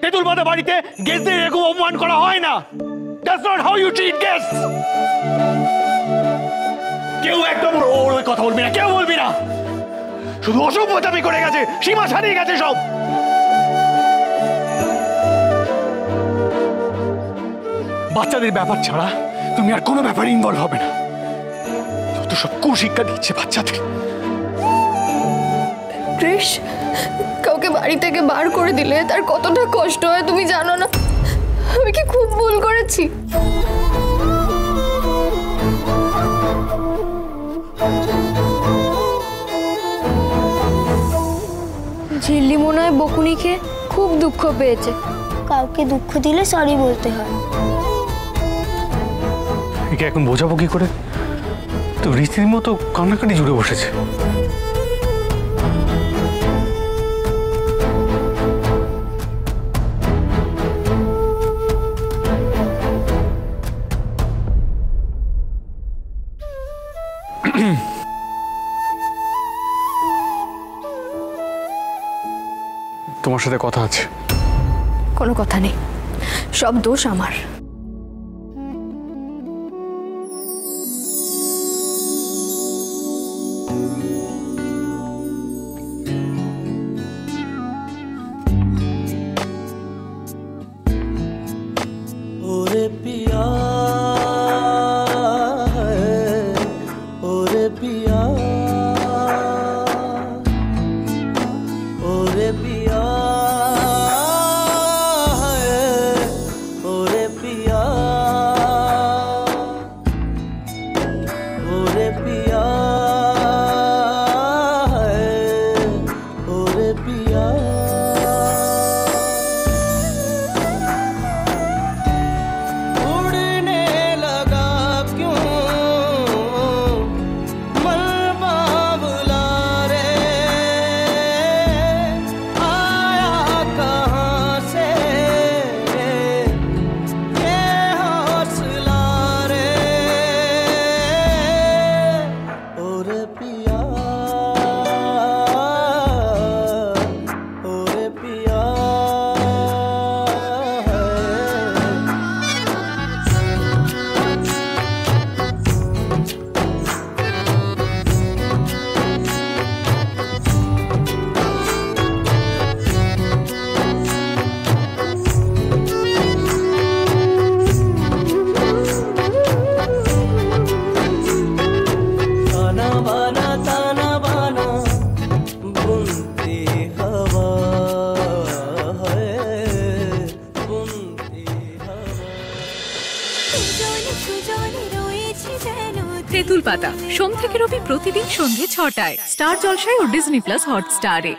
তেঁতুল পাতা বাড়িতে গেস্টদের এরকম অপমান করা হয় না। That's not how you treat guests. কেউ একদম ওর কথা বলবি না, কেউ বলবি না। শুধু অসভ্যতামি করে গেছে, সীমা ছাড়িয়ে গেছে সব। বাচ্চাদের ব্যাপার ছাড়া তুমি আর কোনো ব্যাপারে ইনভলভ হবে না। যত সব কুশিক্ষা দিচ্ছে বাচ্চাদের। কৃষ, কাউকে বাড়ি থেকে বার করে দিলে তার কতটা কষ্ট হয় তুমি জানো না? আমি কি খুব ভুল করেছি? ঝিল্লি মনে হয় বকুনি খেয়ে খুব দুঃখ পেয়েছে। কাউকে দুঃখ দিলে সরি বলতে হয়। একে এখন বোঝাবো কি করে? তো রীতির মতো কান্নাকাটি জুড়ে বসেছে। তোমার সাথে কথা আছে। কোনো কথা নেই, সব দোষ আমার। ओरे पिया ओरे पिया ओरे पिया ओरे पिया ओरे पिया ओरे पिया তেঁতুল পাতা সোম থেকে রবি প্রতিদিন সন্ধ্যে ৬টায় স্টার জলসায় ও ডিজনি প্লাস হটস্টারে।